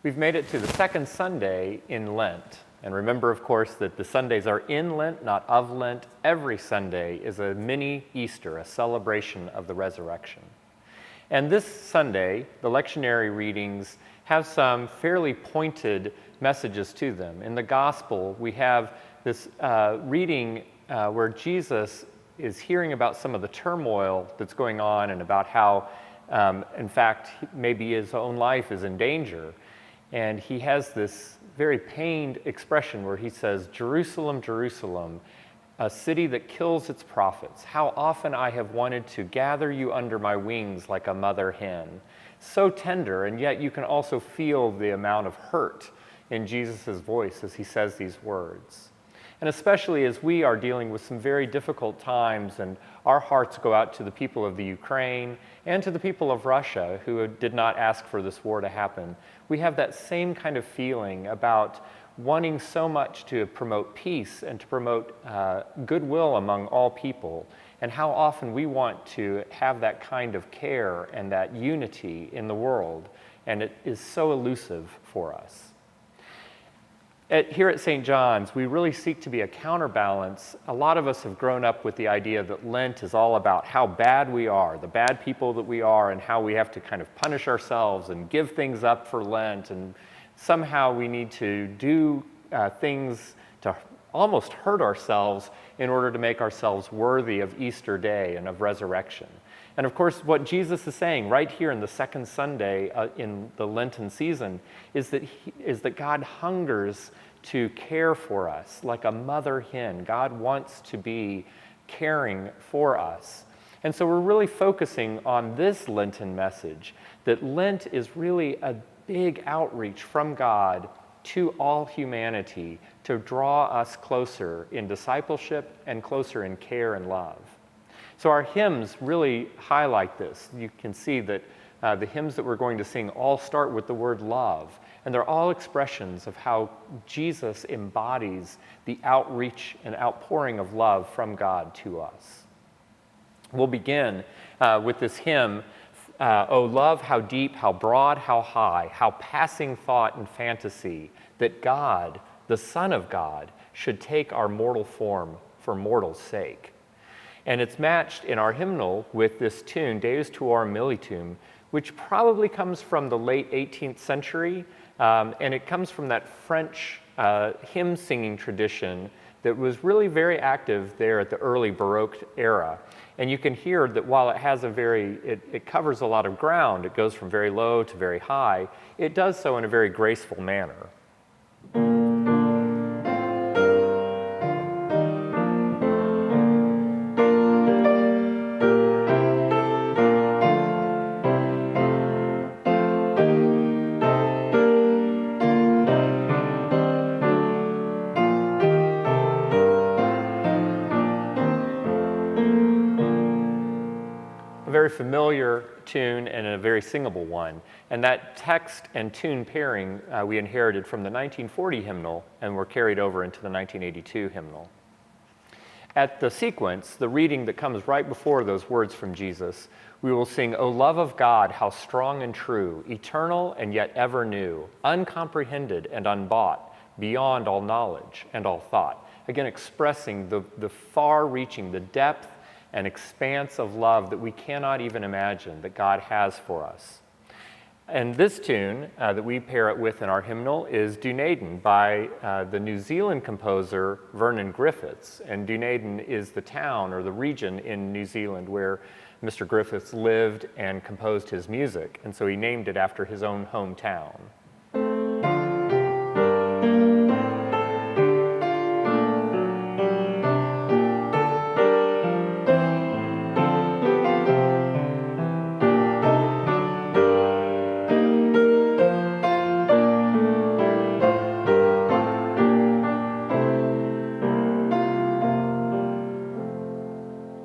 We've made it to the second Sunday in Lent. And remember, of course, that the Sundays are in Lent, not of Lent. Every Sunday is a mini Easter, a celebration of the resurrection. And this Sunday, the lectionary readings have some fairly pointed messages to them. In the Gospel, we have this reading where Jesus is hearing about some of the turmoil that's going on and about how, in fact, maybe his own life is in danger. And he has this very pained expression where he says, "Jerusalem, Jerusalem, a city that kills its prophets. How often I have wanted to gather you under my wings like a mother hen." So tender, and yet you can also feel the amount of hurt in Jesus' voice as he says these words. And especially as we are dealing with some very difficult times, and our hearts go out to the people of the Ukraine and to the people of Russia who did not ask for this war to happen, we have that same kind of feeling about wanting so much to promote peace and to promote goodwill among all people, and how often we want to have that kind of care and that unity in the world, and it is so elusive for us. Here at St. John's, we really seek to be a counterbalance. A lot of us have grown up with the idea that Lent is all about how bad we are, the bad people that we are, and how we have to kind of punish ourselves and give things up for Lent, and somehow we need to do things to almost hurt ourselves in order to make ourselves worthy of Easter Day and of resurrection. And of course, what Jesus is saying right here in the second Sunday in the Lenten season is that God hungers to care for us like a mother hen. God wants to be caring for us. And so we're really focusing on this Lenten message, that Lent is really a big outreach from God to all humanity to draw us closer in discipleship and closer in care and love. So our hymns really highlight this. You can see that the hymns that we're going to sing all start with the word love, and they're all expressions of how Jesus embodies the outreach and outpouring of love from God to us. We'll begin with this hymn, "O love, how deep, how broad, how high, how passing thought and fantasy, that God, the Son of God, should take our mortal form for mortal's sake." And it's matched in our hymnal with this tune, Deus tuorum militum, which probably comes from the late 18th century, and it comes from that French hymn singing tradition that was really very active there at the early Baroque era. And you can hear that while it has it covers a lot of ground, it goes from very low to very high, it does so in a very graceful manner. A very familiar tune and a very singable one. And that text and tune pairing we inherited from the 1940 hymnal and were carried over into the 1982 hymnal. At the sequence, the reading that comes right before those words from Jesus, we will sing, "O love of God, how strong and true, eternal and yet ever new, uncomprehended and unbought, beyond all knowledge and all thought." Again, expressing the far-reaching, the depth and expanse of love that we cannot even imagine that God has for us. And this tune that we pair it with in our hymnal is Dunedin by the New Zealand composer Vernon Griffiths. And Dunedin is the town or the region in New Zealand where Mr. Griffiths lived and composed his music. And so he named it after his own hometown.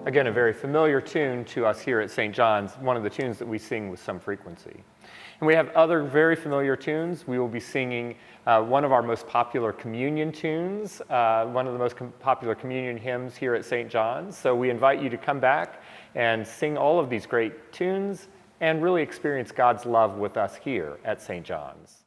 Again, a very familiar tune to us here at St. John's, one of the tunes that we sing with some frequency. And we have other very familiar tunes. We will be singing one of our most popular communion tunes, one of the most popular communion hymns here at St. John's. So we invite you to come back and sing all of these great tunes and really experience God's love with us here at St. John's.